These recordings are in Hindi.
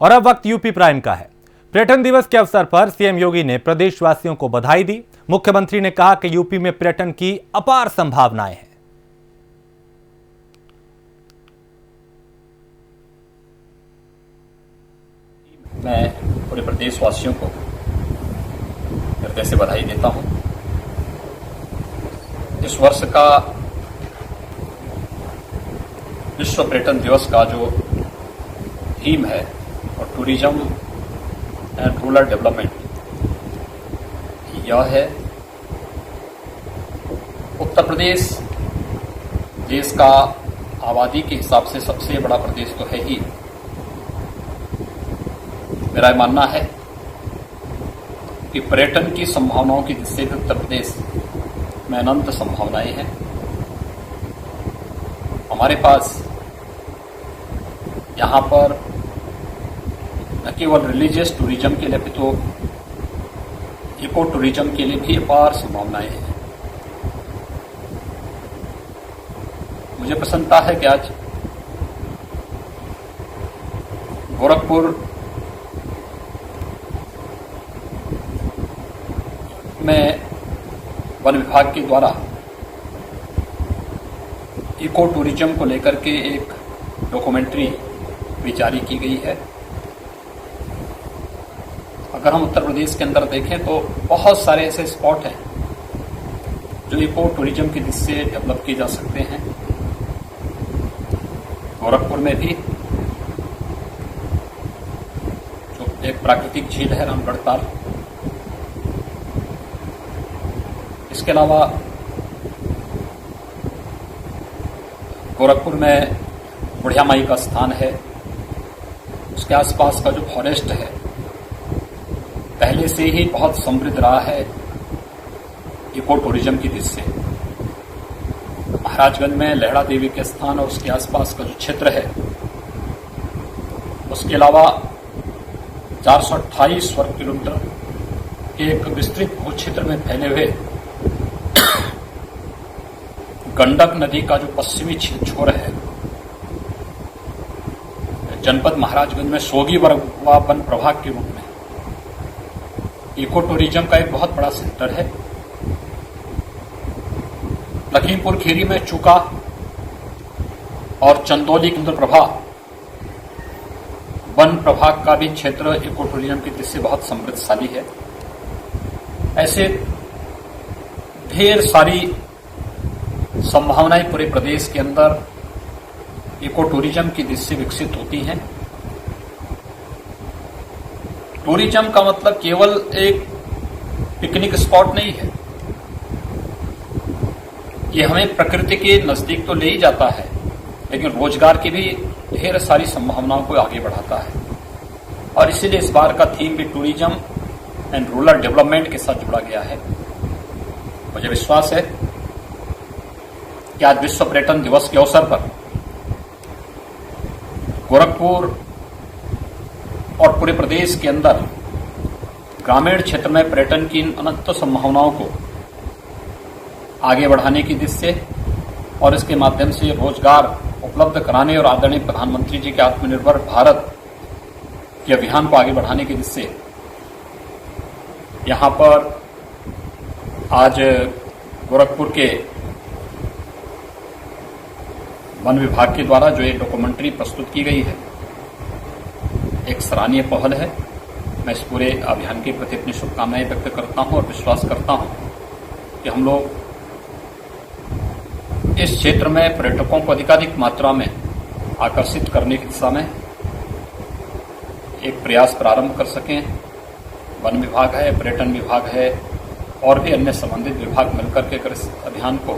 और अब वक्त यूपी प्राइम का है। पर्यटन दिवस के अवसर पर सीएम योगी ने प्रदेशवासियों को बधाई दी। मुख्यमंत्री ने कहा कि यूपी में पर्यटन की अपार संभावनाएं हैं। मैं पूरे प्रदेशवासियों को हृदय से बधाई देता हूं। इस वर्ष का विश्व पर्यटन दिवस का जो थीम है और टूरिज्म एंड रूरल डेवलपमेंट, यह है। उत्तर प्रदेश देश का आबादी के हिसाब से सबसे बड़ा प्रदेश तो है ही। मेरा मानना है कि पर्यटन की संभावनाओं की दृष्टि से उत्तर प्रदेश में अनंत संभावनाएं हैं। हमारे पास यहाँ पर न केवल रिलीजियस टूरिज्म के लिए भी तो इको टूरिज्म के लिए भी अपार संभावनाएं हैं। मुझे प्रसन्नता है कि आज गोरखपुर में वन विभाग के द्वारा इको टूरिज्म को लेकर के एक डॉक्यूमेंट्री भी जारी की गई है। अगर हम उत्तर प्रदेश के अंदर देखें तो बहुत सारे ऐसे स्पॉट हैं जो इको टूरिज्म की दृष्टि से डेवलप किए जा सकते हैं। गोरखपुर में भी जो एक प्राकृतिक झील है रामगढ़ ताल, इसके अलावा गोरखपुर में बुढ़िया माई का स्थान है। उसके आसपास का जो फॉरेस्ट है पहले से ही बहुत समृद्ध रहा है इको टूरिज्म की दृष्टि से। महाराजगंज में लहड़ा देवी के स्थान और उसके आसपास का जो क्षेत्र है, उसके अलावा 428 वर्ग किलोमीटर के एक विस्तृत भू क्षेत्र में फैले हुए गंडक नदी का जो पश्चिमी छोर है, जनपद महाराजगंज में सोगी वर्गवा वन प्रभाग के रूप में इको टूरिज्म का एक बहुत बड़ा सेंटर है। लखीमपुर खीरी में चूका और चंदौली केंद्रप्रभा वन प्रभाग का भी क्षेत्र इको टूरिज्म की दृष्टि से बहुत समृद्धशाली है। ऐसे ढेर सारी संभावनाएं पूरे प्रदेश के अंदर इको टूरिज्म की दृष्टि से विकसित होती हैं। टूरिज्म का मतलब केवल एक पिकनिक स्पॉट नहीं है, ये हमें प्रकृति के नजदीक तो ले ही जाता है, लेकिन रोजगार की भी ढेर सारी संभावनाओं को आगे बढ़ाता है। और इसीलिए इस बार का थीम भी टूरिज्म एंड रूरल डेवलपमेंट के साथ जुड़ा गया है। मुझे विश्वास है कि आज विश्व पर्यटन दिवस के अवसर पर गोरखपुर और पूरे प्रदेश के अंदर ग्रामीण क्षेत्र में पर्यटन की अनंत संभावनाओं को आगे बढ़ाने की दृष्टि से और इसके माध्यम से रोजगार उपलब्ध कराने और आदरणीय प्रधानमंत्री जी के आत्मनिर्भर भारत के अभियान को आगे बढ़ाने की दृष्टि से यहाँ पर आज गोरखपुर के वन विभाग के द्वारा जो एक डॉक्यूमेंट्री प्रस्तुत की गई है, एक सराहनीय पहल है। मैं इस पूरे अभियान के प्रति अपनी शुभकामनाएं व्यक्त करता हूं और विश्वास करता हूं कि हम लोग इस क्षेत्र में पर्यटकों को अधिकाधिक मात्रा में आकर्षित करने की दिशा में एक प्रयास प्रारंभ कर सकें। वन विभाग है, पर्यटन विभाग है और भी अन्य संबंधित विभाग मिलकर के अगर इस अभियान को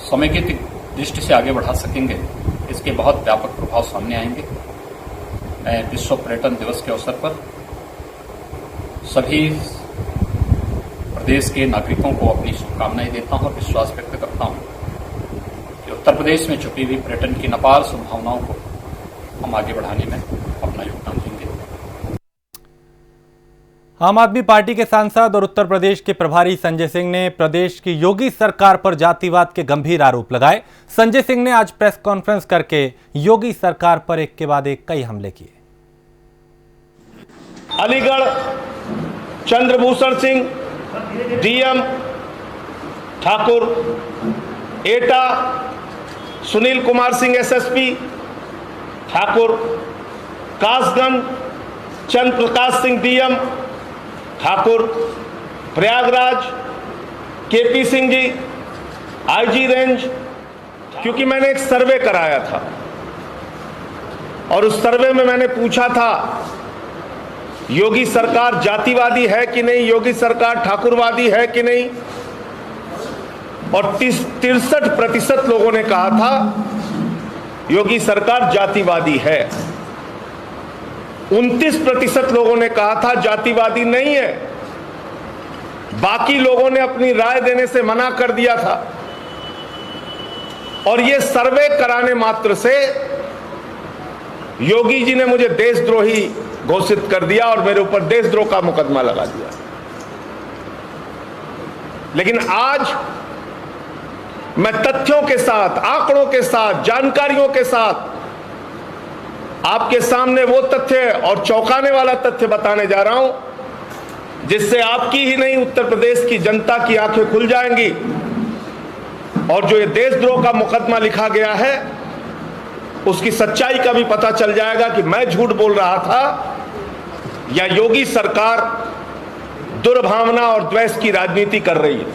समेकित दृष्टि से आगे बढ़ा सकेंगे, इसके बहुत व्यापक प्रभाव सामने आएंगे। मैं विश्व पर्यटन दिवस के अवसर पर सभी प्रदेश के नागरिकों को अपनी शुभकामनाएं देता हूं और विश्वास व्यक्त करता हूं कि उत्तर प्रदेश में छुपी हुई पर्यटन की अपार संभावनाओं को हम आगे बढ़ाने में अपना योगदान देंगे। आम आदमी पार्टी के सांसद और उत्तर प्रदेश के प्रभारी संजय सिंह ने प्रदेश की योगी सरकार पर जातिवाद के गंभीर आरोप लगाए। संजय सिंह ने आज प्रेस कॉन्फ्रेंस करके योगी सरकार पर एक के बाद एक कई हमले किए। अलीगढ़ चंद्रभूषण सिंह डीएम, ठाकुर एटा सुनील कुमार सिंह एसएसपी, ठाकुर कासगंज चंद्र Prakash Singh DM, Thakur Prayagraj KP Singh ji IG range. क्योंकि मैंने एक सर्वे कराया था और उस सर्वे में मैंने पूछा था योगी सरकार जातिवादी है कि नहीं, योगी सरकार ठाकुरवादी है कि नहीं, और 63% लोगों ने कहा था योगी सरकार जातिवादी है। 29% लोगों ने कहा था जातिवादी नहीं है। बाकी लोगों ने अपनी राय देने से मना कर दिया था। और यह सर्वे कराने मात्र से योगी जी ने मुझे देशद्रोही घोषित कर दिया और मेरे ऊपर देशद्रोह का मुकदमा लगा दिया। लेकिन आज मैं तथ्यों के साथ, आंकड़ों के साथ, जानकारियों के साथ आपके सामने वो तथ्य और चौंकाने वाला तथ्य बताने जा रहा हूं जिससे आपकी ही नहीं उत्तर प्रदेश की जनता की आंखें खुल जाएंगी। और जो ये देशद्रोह का मुकदमा लिखा गया है उसकी सच्चाई का भी पता चल जाएगा कि मैं झूठ बोल रहा था या योगी सरकार दुर्भावना और द्वेष की राजनीति कर रही है।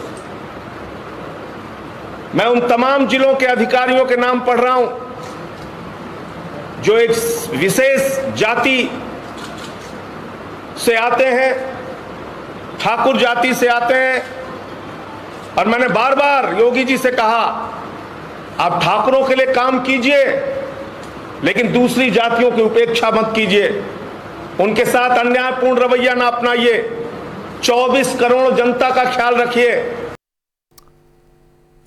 मैं उन तमाम जिलों के अधिकारियों के नाम पढ़ रहा हूं जो एक विशेष जाति से आते हैं, ठाकुर जाति से आते हैं। और मैंने बार बार योगी जी से कहा आप ठाकुरों के लिए काम कीजिए लेकिन दूसरी जातियों की उपेक्षा मत कीजिए, उनके साथ अन्यायपूर्ण रवैया ना अपनाइए, 24 करोड़ जनता का ख्याल रखिए।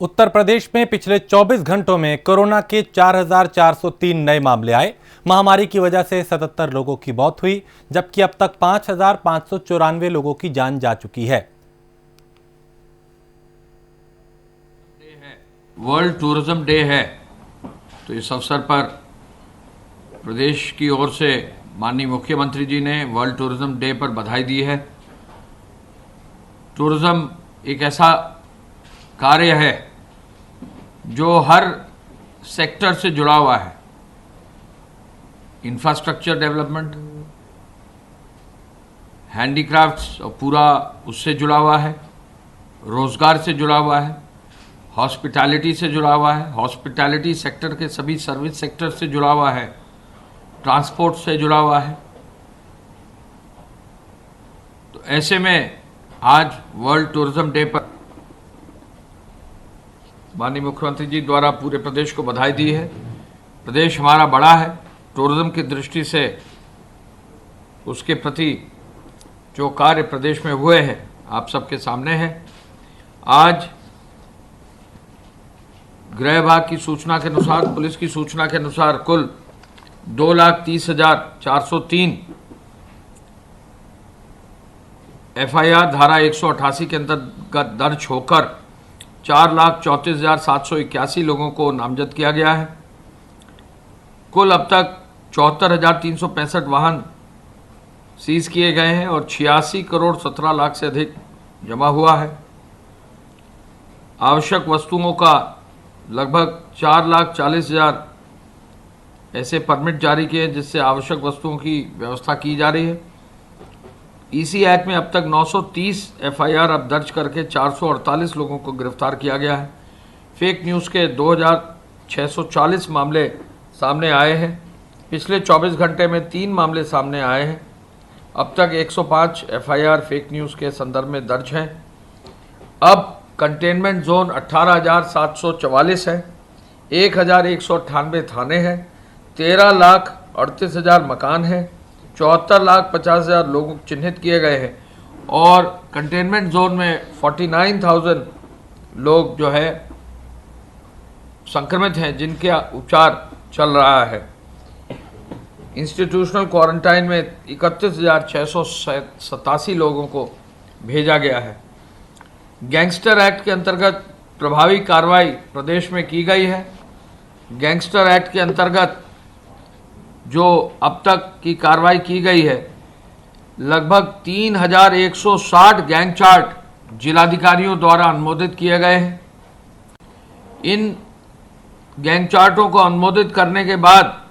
उत्तर प्रदेश में पिछले 24 घंटों में कोरोना के 4,403 नए मामले आए। महामारी की वजह से 77 लोगों की मौत हुई, जबकि अब तक 5,594 लोगों की जान जा चुकी है। वर्ल्ड टूरिज्म डे है, तो इस अवसर पर प्रदेश की ओर से माननीय मुख्यमंत्री जी ने वर्ल्ड टूरिज्म डे पर बधाई दी है। टूरिज्म एक ऐसा कार्य है जो हर सेक्टर से जुड़ा हुआ है। इंफ्रास्ट्रक्चर डेवलपमेंट, हैंडीक्राफ्ट्स और पूरा उससे जुड़ा हुआ है, रोजगार से जुड़ा हुआ है, हॉस्पिटैलिटी से जुड़ा हुआ है, हॉस्पिटैलिटी सेक्टर के सभी सर्विस सेक्टर से जुड़ा हुआ है, ट्रांसपोर्ट से जुड़ा हुआ है। तो ऐसे में आज वर्ल्ड टूरिज्म डे पर माननीय मुख्यमंत्री जी द्वारा पूरे प्रदेश को बधाई दी है। प्रदेश हमारा बड़ा है, टूरिज्म की दृष्टि से उसके प्रति जो कार्य प्रदेश में हुए हैं आप सबके सामने है। आज गृह विभाग की सूचना के अनुसार, पुलिस की सूचना के अनुसार कुल 2,30,403 एफआईआर धारा 188 के अंतर्गत दर्ज होकर 4,34,781 लोगों को नामजद किया गया है। कुल अब तक 74,365 वाहन सीज किए गए हैं और 86 करोड़ 17 लाख से अधिक जमा हुआ है। आवश्यक वस्तुओं का लगभग 4,40,000 ऐसे परमिट जारी किए जिससे आवश्यक वस्तुओं की व्यवस्था की जा रही है। ईसी एक्ट में अब तक 930 एफआईआर अब दर्ज करके 448 लोगों को गिरफ्तार किया गया है। फेक न्यूज़ के 2,640 मामले सामने आए हैं। पिछले 24 घंटे में 3 मामले सामने आए हैं। अब तक 105 एफआईआर फेक न्यूज़ के संदर्भ में दर्ज हैं। अब कंटेनमेंट जोन 18,744 है, 1,198 थाने हैं, 13,38,000 मकान हैं, 74,50,000 लोग चिन्हित किए गए हैं और कंटेनमेंट जोन में 49,000 लोग जो है संक्रमित हैं जिनके उपचार चल रहा है। इंस्टीट्यूशनल क्वारंटाइन में 31,687 लोगों को भेजा गया है। गैंगस्टर एक्ट के अंतर्गत प्रभावी कार्रवाई प्रदेश में की गई है। गैंगस्टर एक्ट के अंतर्गत जो अब तक की कार्रवाई की गई है, लगभग 3,160 गैंग चार्ट जिलाधिकारियों द्वारा अनुमोदित किए गए हैं। इन गैंग चार्टों को अनुमोदित करने के बाद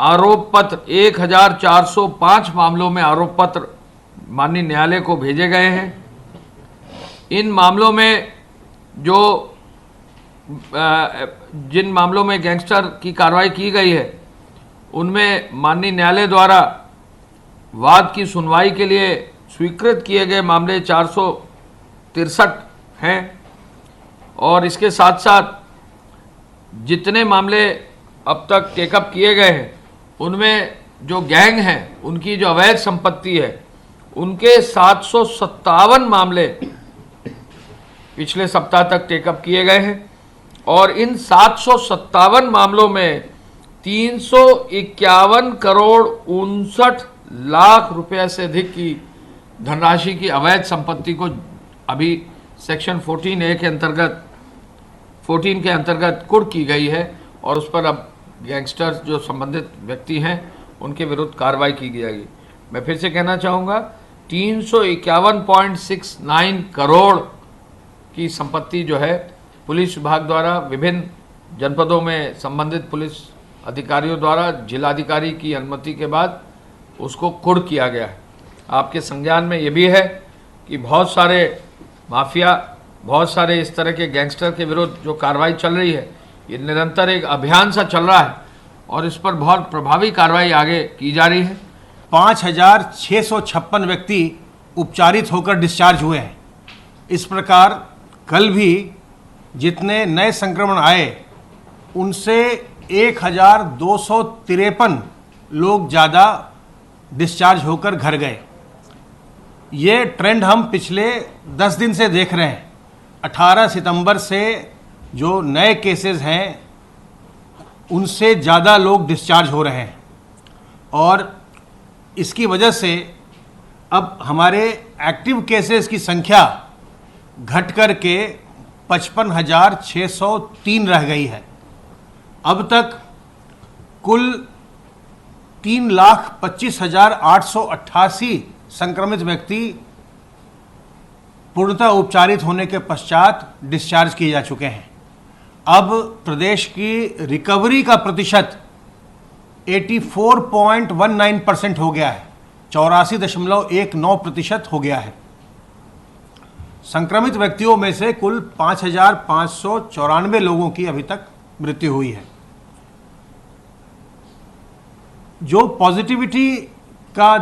आरोप पत्र 1,405 मामलों में आरोप पत्र माननीय न्यायालय को भेजे गए हैं। इन मामलों में जिन मामलों में गैंगस्टर की कार्रवाई की गई है, उनमें माननीय न्यायालय द्वारा वाद की सुनवाई के लिए स्वीकृत किए गए मामले 463 हैं और इसके साथ साथ जितने मामले अब तक टेकअप किए गए हैं, उनमें जो गैंग हैं, उनकी जो अवैध संपत्ति है, उनके 757 मामले पिछले सप्ताह तक टेकअप किए गए हैं और इन 757 मामलों में 351 करोड़ 59 लाख रुपए से अधिक की धनराशि की अवैध संपत्ति को अभी सेक्शन 14A के अंतर्गत 14 के अंतर्गत कुर्क की गई है और उस पर अब गैंगस्टर जो संबंधित व्यक्ति हैं उनके विरुद्ध कार्रवाई की जाएगी। मैं फिर से कहना चाहूँगा, 351.69 करोड़ की संपत्ति जो है पुलिस विभाग द्वारा विभिन्न जनपदों में संबंधित पुलिस अधिकारियों द्वारा जिलाधिकारी की अनुमति के बाद उसको कुर्क किया गया है। आपके संज्ञान में ये भी है कि बहुत सारे माफिया, बहुत सारे इस तरह के गैंगस्टर के विरुद्ध जो कार्रवाई चल रही है, ये निरंतर एक अभियान सा चल रहा है और इस पर बहुत प्रभावी कार्रवाई आगे की जा रही है। 5,656 व्यक्ति उपचारित होकर डिस्चार्ज हुए हैं। इस प्रकार कल भी जितने नए संक्रमण आए, उनसे 1,253 लोग ज़्यादा डिस्चार्ज होकर घर गए। ये ट्रेंड हम पिछले 10 दिन से देख रहे हैं। 18 सितंबर से जो नए केसेस हैं, उनसे ज़्यादा लोग डिस्चार्ज हो रहे हैं और इसकी वजह से अब हमारे एक्टिव केसेस की संख्या घट कर के 55,603 रह गई है। अब तक कुल 3,25,888 संक्रमित व्यक्ति पूर्णतः उपचारित होने के पश्चात डिस्चार्ज किए जा चुके हैं। अब प्रदेश की रिकवरी का प्रतिशत 84.19% हो गया है, 84.19% हो गया है। संक्रमित व्यक्तियों में से कुल 5,594 लोगों की अभी तक मृत्यु हुई है। जो पॉजिटिविटी का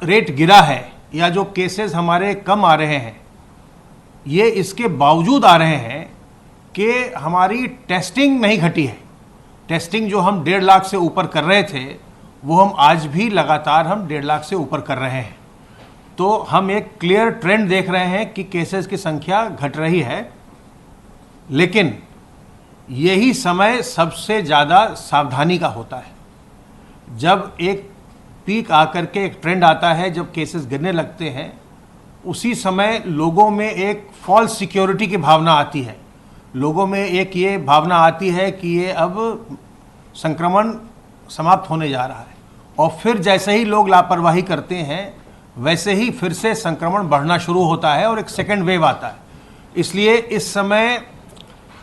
रेट गिरा है या जो केसेस हमारे कम आ रहे हैं, ये इसके बावजूद आ रहे हैं कि हमारी टेस्टिंग नहीं घटी है। टेस्टिंग जो हम 1.5 लाख से ऊपर कर रहे थे, वो हम आज भी लगातार हम 1.5 लाख से ऊपर कर रहे हैं। तो हम एक क्लियर ट्रेंड देख रहे हैं कि केसेस की संख्या घट रही है, लेकिन यही समय सबसे ज़्यादा सावधानी का होता है। जब एक पीक आकर के एक ट्रेंड आता है, जब केसेस गिरने लगते हैं, उसी समय लोगों में एक फॉल्स सिक्योरिटी की भावना आती है। लोगों में एक ये भावना आती है कि ये अब संक्रमण समाप्त होने जा रहा है और फिर जैसे ही लोग लापरवाही करते हैं, वैसे ही फिर से संक्रमण बढ़ना शुरू होता है और एक सेकेंड वेव आता है। इसलिए इस समय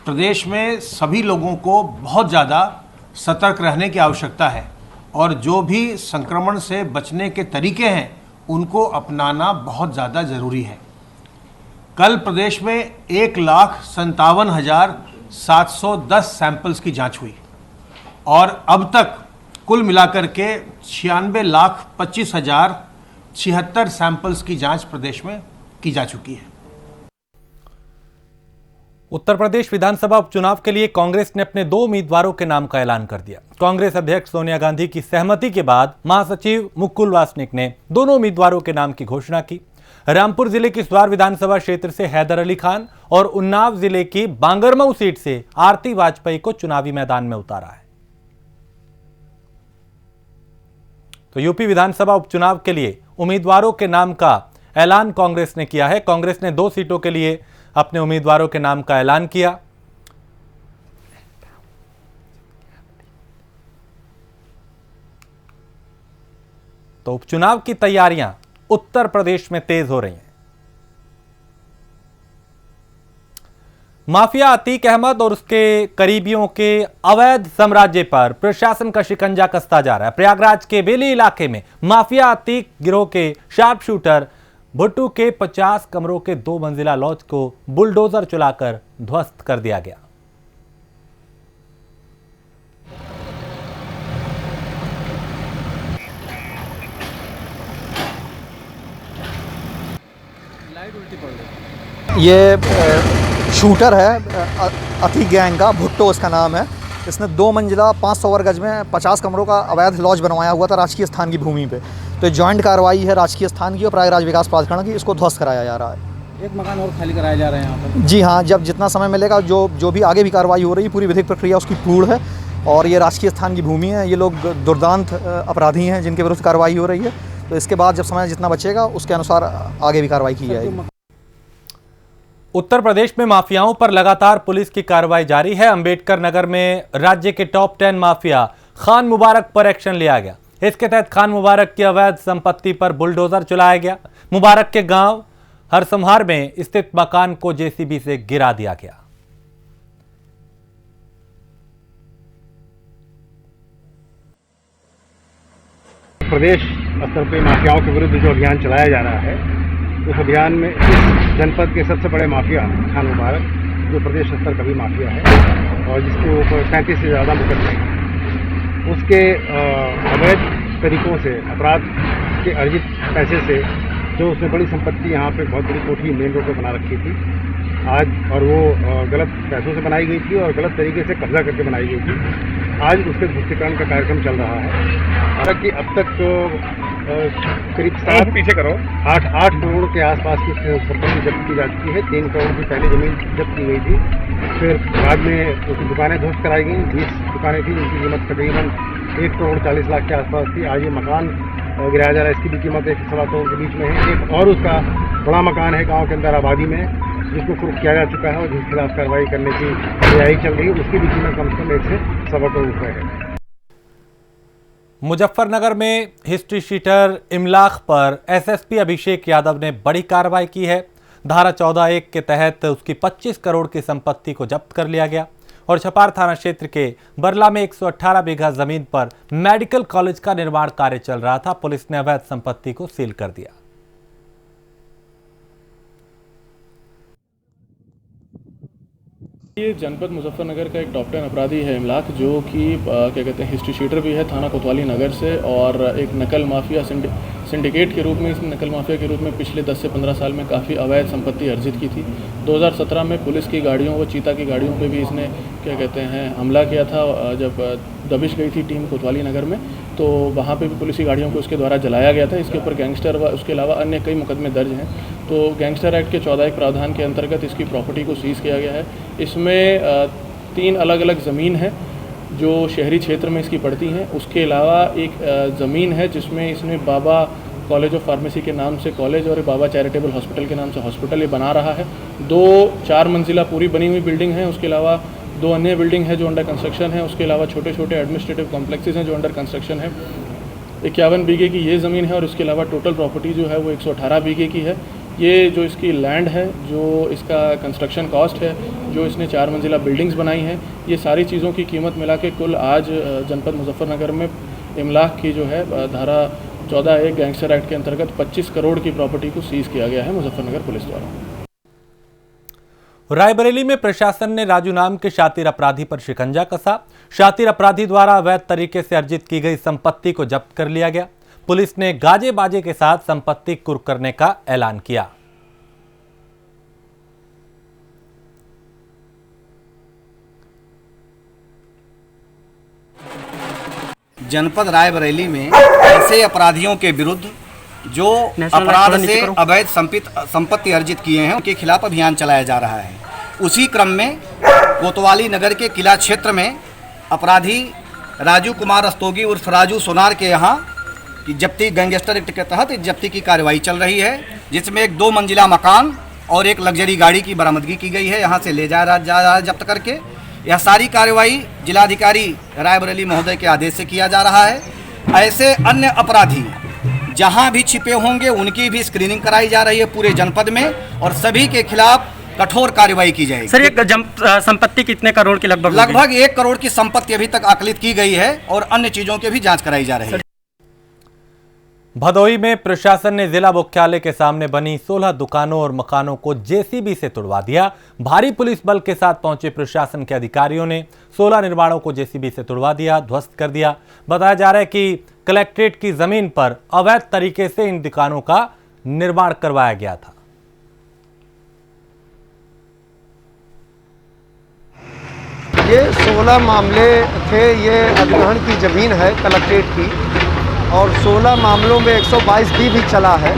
प्रदेश में सभी लोगों को बहुत ज़्यादा सतर्क रहने की आवश्यकता है और जो भी संक्रमण से बचने के तरीके हैं, उनको अपनाना बहुत ज़्यादा ज़रूरी है। कल प्रदेश में 1,57,710 सैंपल्स की जांच हुई और अब तक कुल मिलाकर के 96,25,076 सैंपल्स की जांच प्रदेश में की जा चुकी है। उत्तर प्रदेश विधानसभा उपचुनाव के लिए कांग्रेस ने अपने 2 उम्मीदवारों के नाम का ऐलान कर दिया। कांग्रेस अध्यक्ष सोनिया गांधी की सहमति के बाद महासचिव मुकुल वासनिक ने दोनों उम्मीदवारों के नाम की घोषणा की। रामपुर जिले की स्वार विधानसभा क्षेत्र से हैदर अली खान और उन्नाव जिले की बांगरमऊ सीट से आरती वाजपेयी को चुनावी मैदान में उतारा है। तो यूपी विधानसभा उपचुनाव के लिए उम्मीदवारों के नाम का ऐलान कांग्रेस ने किया है। कांग्रेस ने 2 सीटों के लिए अपने उम्मीदवारों के नाम का ऐलान किया। तो उपचुनाव की तैयारियां उत्तर प्रदेश में तेज हो रही हैं। माफिया अतीक अहमद और उसके करीबियों के अवैध साम्राज्य पर प्रशासन का शिकंजा कसता जा रहा है। प्रयागराज के बेली इलाके में माफिया अतीक गिरोह के शार्प शूटर भुट्टू के 50 कमरों के 2 मंजिला लॉज को बुलडोजर चलाकर ध्वस्त कर दिया गया। ये शूटर है अतीक गैंग का, भुट्टो उसका नाम है। इसने 2 मंजिला 500 वर्ग गज में 50 कमरों का अवैध लॉज बनवाया हुआ था राजकीय स्थान की भूमि पे। तो जॉइंट कार्रवाई है राजकीय स्थान की और प्रयागराज विकास प्राधिकरण की। इसको ध्वस्त कराया जा रहा है। एक मकान और खाली कराया जा रहा है यहाँ पर। जी हाँ, जब जितना समय मिलेगा जो भी आगे भी कार्रवाई हो रही है, पूरी विधिक प्रक्रिया उसकी पूर्ण है। और ये राजकीय स्थान की भूमि है। ये लोग दुर्दांत अपराधी हैं जिनके विरुद्ध कार्रवाई हो रही है। तो इसके बाद जब समय जितना बचेगा उसके अनुसार आगे भी कार्रवाई की जाएगी। उत्तर प्रदेश में माफियाओं पर लगातार पुलिस की कार्रवाई जारी है। अंबेडकर नगर में राज्य के टॉप 10 माफिया खान मुबारक पर एक्शन लिया गया। इसके तहत खान मुबारक की अवैध संपत्ति पर बुलडोजर चलाया गया। मुबारक के गांव हरसंहार में स्थित मकान को जेसीबी से गिरा दिया गया। प्रदेश स्तर पर माफियाओं के विरुद्ध जो अभियान चलाया जा रहा है, उस अभियान में इस जनपद के सबसे बड़े माफिया खान मुबारक, जो प्रदेश स्तर का भी माफिया है और जिसके ऊपर 35 से ज़्यादा मुकदमे हैं, उसके अवैध तरीकों से अपराध के अर्जित पैसे से जो उसने बड़ी संपत्ति यहाँ पे बहुत बड़ी कोठी मेन रोड पर बना रखी थी आज, और वो गलत पैसों से बनाई गई थी और गलत तरीके से कब्जा करके बनाई गई थी। आज उसके ध्वस्तीकरण का कार्यक्रम चल रहा है। हालांकि अब तक तो करीब 8 करोड़ के आसपास की संपत्ति जब्त की जा चुकी है। 3 करोड़ की पहले जमीन जब्त की गई थी, फिर बाद में उसकी दुकानें ध्वस्त कराई गई। 20 दुकानें थी जिनकी कीमत तकरीबन 1 करोड़ 40 लाख के आसपास थी। आज ये मकान गिराया जा रहा है, इसकी भी कीमत 1 से 1.25 करोड़ के बीच में है। एक और उसका बड़ा मकान है गाँव के अंदर आबादी में, जिसको कुर्क किया जा चुका है और जिसके खिलाफ कार्रवाई करने की तैयारी चल रही है। उसकी भी कीमत कम से कम 1 से 1.25 करोड़ रुपये है। मुजफ्फरनगर में हिस्ट्री शीटर इमलाक पर एसएसपी अभिषेक यादव ने बड़ी कार्रवाई की है। धारा 14(1) के तहत उसकी 25 करोड़ की संपत्ति को जब्त कर लिया गया और छपार थाना क्षेत्र के बरला में 118 बीघा जमीन पर मेडिकल कॉलेज का निर्माण कार्य चल रहा था। पुलिस ने अवैध संपत्ति को सील कर दिया। ये जनपद मुजफ्फरनगर का एक टॉप 10 अपराधी है इमलाक, जो कि क्या कहते हैं हिस्ट्री शीटर भी है थाना कोतवाली नगर से, और एक नकल माफिया सिंडिकेट के रूप में, इसने नकल माफिया के रूप में पिछले 10 से 15 साल में काफ़ी अवैध संपत्ति अर्जित की थी। 2017 में पुलिस की गाड़ियों व चीता की गाड़ियों पे भी इसने क्या कहते हैं हमला किया था। जब दबिश गई थी टीम कोतवाली नगर में, तो वहाँ पे भी पुलिस की गाड़ियों को उसके द्वारा जलाया गया था। इसके ऊपर गैंगस्टर व उसके अलावा अन्य कई मुकदमे दर्ज हैं। तो गैंगस्टर एक्ट के 14(1) प्रावधान के अंतर्गत इसकी प्रॉपर्टी को सीज़ किया गया है। इसमें 3 अलग अलग ज़मीन है जो शहरी क्षेत्र में इसकी पड़ती हैं। उसके अलावा एक ज़मीन है जिसमें इसने बाबा कॉलेज ऑफ फार्मेसी के नाम से कॉलेज और बाबा चैरिटेबल हॉस्पिटल के नाम से हॉस्पिटल ये बना रहा है। 2-4 मंजिला पूरी बनी हुई बिल्डिंग है। उसके अलावा 2 अन्य बिल्डिंग है जो अंडर कंस्ट्रक्शन है। उसके अलावा छोटे छोटे एडमिनिस्ट्रेटिव कॉम्प्लेक्सेस हैं जो अंडर कंस्ट्रक्शन है। 51 बीघे की ये ज़मीन है और उसके अलावा टोटल प्रॉपर्टी जो है वो 118 बीघे की है। ये जो इसकी लैंड है, जो इसका कंस्ट्रक्शन कॉस्ट है, जो इसने 4 मंजिला बिल्डिंग्स बनाई हैं, ये सारी चीज़ों की कीमत मिला के कुल आज जनपद मुजफ्फरनगर में इमलाक की जो है धारा 14(1) गैंगस्टर एक्ट के अंतर्गत 25 करोड़ की प्रॉपर्टी को सीज किया गया है मुजफ्फरनगर पुलिस द्वारा। रायबरेली में प्रशासन ने राजू नाम के शातिर अपराधी पर शिकंजा कसा। शातिर अपराधी द्वारा अवैध तरीके से अर्जित की गई संपत्ति को जब्त कर लिया गया। पुलिस ने गाजे बाजे के साथ संपत्ति कुर्क करने का ऐलान किया। जनपद रायबरेली में ऐसे अपराधियों के विरुद्ध जो अपराध से अवैध संपत्ति अर्जित किए हैं उनके खिलाफ अभियान चलाया जा रहा है। उसी क्रम में कोतवाली नगर के किला क्षेत्र में अपराधी राजू कुमार रस्तोगी उर्फ राजू सोनार के यहाँ कि जब्ती गैंगस्टर एक्ट के तहत जब्ती की कार्रवाई चल रही है, जिसमें एक 2 मंजिला मकान और एक लग्जरी गाड़ी की बरामदगी की गई है, यहाँ से ले जा रहा है जब्त करके। यह सारी कार्रवाई जिलाधिकारी रायबरेली महोदय के आदेश से किया जा रहा है। ऐसे अन्य अपराधी जहाँ भी छिपे होंगे उनकी भी स्क्रीनिंग कराई जा रही है पूरे जनपद में, और सभी के खिलाफ कठोर कार्रवाई की जाएगी। सर, ये संपत्ति कितने करोड़ की लगभग 1 करोड़ की संपत्ति अभी तक आकलित की गई है और अन्य चीजों की भी जांच कराई जा रही है। भदोही में प्रशासन ने जिला मुख्यालय के सामने बनी 16 दुकानों और मकानों को जेसीबी से तुड़वा दिया। भारी पुलिस बल के साथ पहुंचे प्रशासन के अधिकारियों ने 16 निर्माणों को जेसीबी से तुड़वा दिया, ध्वस्त कर दिया। बताया जा रहा है कि कलेक्ट्रेट की जमीन पर अवैध तरीके से इन दुकानों का निर्माण करवाया गया था। ये 16 मामले थे। ये अधिग्रहण की ज़मीन है कलेक्ट्रेट की, और 16 मामलों में 122 भी चला है,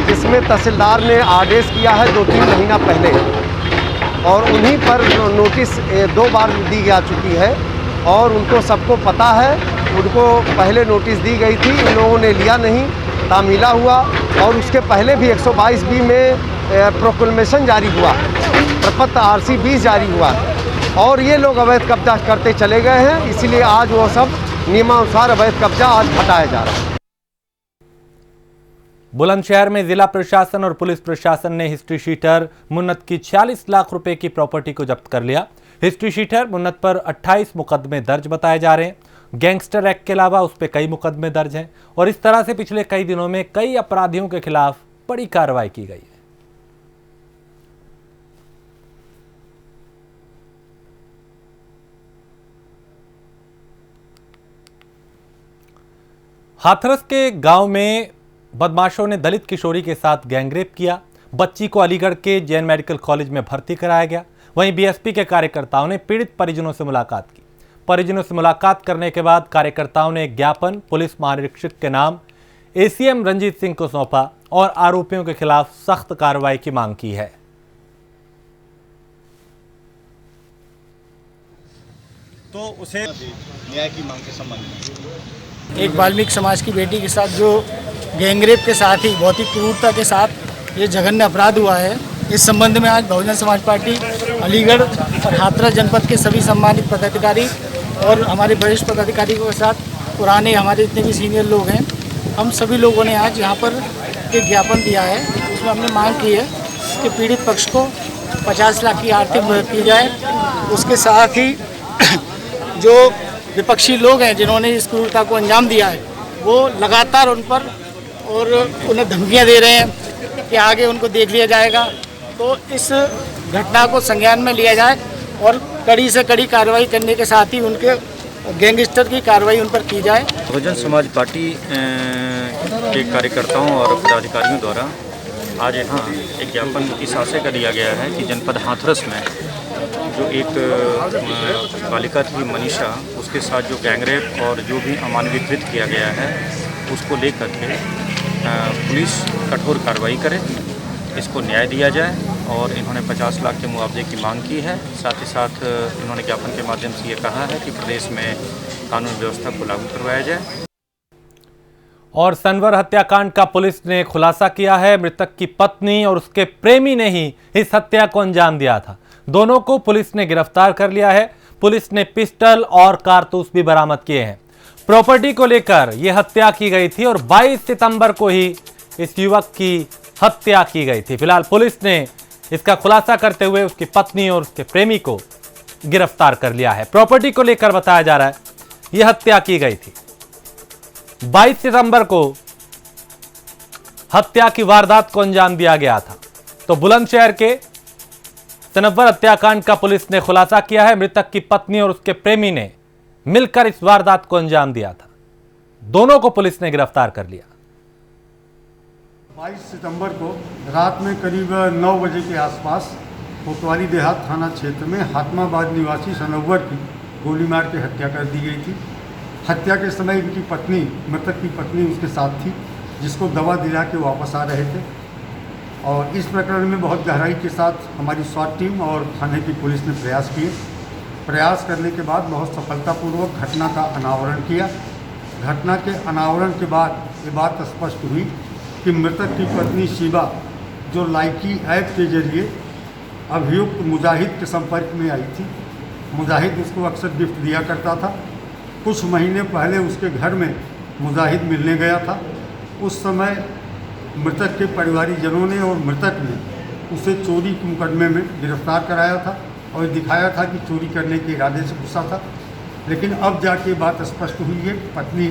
जिसमें तहसीलदार ने आदेश किया है 2-3 महीना पहले, और उन्हीं पर नोटिस 2 बार दी जा चुकी है और उनको सबको पता है। उनको पहले नोटिस दी गई थी, इन लोगों ने लिया नहीं, तामीला हुआ, और उसके पहले भी 122 में प्रोक्लेमेशन जारी हुआ, प्रपत्र RC 20 जारी हुआ, और ये लोग अवैध कब्जा करते चले गए हैं। इसीलिए आज वो सब नियमानुसार अवैध कब्जा आज हटाया जा रहा है। बुलंदशहर में जिला प्रशासन और पुलिस प्रशासन ने हिस्ट्री शीटर मुन्नत की 46 लाख रुपए की प्रॉपर्टी को जब्त कर लिया। हिस्ट्री शीटर मुन्नत पर 28 मुकदमे दर्ज बताए जा रहे हैं। गैंगस्टर एक्ट के अलावा उस पर कई मुकदमे दर्ज हैं, और इस तरह से पिछले कई दिनों में कई अपराधियों के खिलाफ बड़ी कार्रवाई की गई है। हाथरस के गांव में बदमाशों ने दलित किशोरी के साथ गैंगरेप किया। बच्ची को अलीगढ़ के जैन मेडिकल कॉलेज में भर्ती कराया गया। वहीं बीएसपी के कार्यकर्ताओं ने पीड़ित परिजनों से मुलाकात की। परिजनों से मुलाकात करने के बाद कार्यकर्ताओं ने एक ज्ञापन पुलिस महानिरीक्षक के नाम ACM रंजीत सिंह को सौंपा और आरोपियों के खिलाफ सख्त कार्रवाई की मांग की है। तो उसे न्याय की मांग के संबंध में एक वाल्मीकि समाज की बेटी के साथ जो गैंगरेप के साथ ही बहुत ही क्रूरता के साथ ये जघन्य अपराध हुआ है, इस संबंध में आज बहुजन समाज पार्टी अलीगढ़ और हाथरस जनपद के सभी सम्मानित पदाधिकारी और हमारे वरिष्ठ पदाधिकारियों के साथ पुराने हमारे जितने भी सीनियर लोग हैं, हम सभी लोगों ने आज यहाँ पर एक ज्ञापन दिया है। उसमें हमने मांग की है कि पीड़ित पक्ष को 50 लाख की आर्थिक मदद की जाए। उसके साथ ही जो विपक्षी लोग हैं जिन्होंने इस क्रूरता को अंजाम दिया है, वो लगातार उन पर और उन्हें धमकियां दे रहे हैं कि आगे उनको देख लिया जाएगा। तो इस घटना को संज्ञान में लिया जाए और कड़ी से कड़ी कार्रवाई करने के साथ ही उनके गैंगस्टर की कार्रवाई उन पर की जाए। बहुजन समाज पार्टी के कार्यकर्ताओं और पदाधिकारियों द्वारा आज यहाँ एक ज्ञापन इस आशय का दिया गया है कि जनपद हाथरस में जो एक बालिका थी मनीषा, उसके साथ जो गैंगरेप और जो भी अमानवीय कृत्य किया गया है उसको लेकर के पुलिस कठोर कार्रवाई करे, इसको न्याय दिया जाए। और इन्होंने 50 लाख के मुआवजे की मांग की है। साथ ही साथ इन्होंने ज्ञापन के माध्यम से ये कहा है कि प्रदेश में कानून व्यवस्था को लागू करवाया जाए। और सनवर हत्याकांड का पुलिस ने खुलासा किया है। मृतक की पत्नी और उसके प्रेमी ने ही इस हत्या को अंजाम दिया था। दोनों को पुलिस ने गिरफ्तार कर लिया है। पुलिस ने पिस्टल और कारतूस भी बरामद किए हैं। प्रॉपर्टी को लेकर यह हत्या की गई थी और 22 सितंबर को ही इस युवक की हत्या की गई थी। फिलहाल पुलिस ने इसका खुलासा करते हुए उसकी पत्नी और उसके प्रेमी को गिरफ्तार कर लिया है। प्रॉपर्टी को लेकर बताया जा रहा है यह हत्या की गई थी। 22 सितंबर को हत्या की वारदात को अंजाम दिया गया था। तो बुलंदशहर के सनवर हत्याकांड का पुलिस ने खुलासा किया है। मृतक की पत्नी और उसके प्रेमी ने मिलकर इस वारदात को अंजाम दिया था। दोनों को पुलिस ने गिरफ्तार कर लिया। 22 सितंबर को रात में करीब 9 बजे के आसपास कोतवाली देहात थाना क्षेत्र में हातमाबाद निवासी सनवर की गोली मार के हत्या कर दी गई थी। हत्या के समय इनकी पत्नी, मृतक की पत्नी उसके साथ थी, जिसको दवा दिला के वापस आ रहे थे। और इस प्रकरण में बहुत गहराई के साथ हमारी स्वाट टीम और थाने की पुलिस ने प्रयास किए। प्रयास करने के बाद बहुत सफलतापूर्वक घटना का अनावरण किया घटना के अनावरण के बाद ये बात स्पष्ट हुई कि मृतक की पत्नी शिवा जो लाइकी ऐप के जरिए अभियुक्त मुजाहिद के संपर्क में आई थी। मुजाहिद उसको अक्सर गिफ्ट दिया करता था। कुछ महीने पहले उसके घर में मुजाहिद मिलने गया था। उस समय मृतक के परिवारीजनों ने और मृतक ने उसे चोरी के मुकदमे में गिरफ्तार कराया था और दिखाया था कि चोरी करने के इरादे से गुस्सा था। लेकिन अब जाके बात स्पष्ट हुई है पत्नी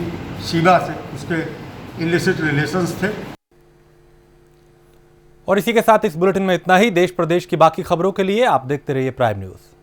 शिवा से उसके इलिसिट रिलेशंस थे। और इसी के साथ इस बुलेटिन में इतना ही। देश प्रदेश की बाकी खबरों के लिए आप देखते रहिए प्राइम न्यूज़।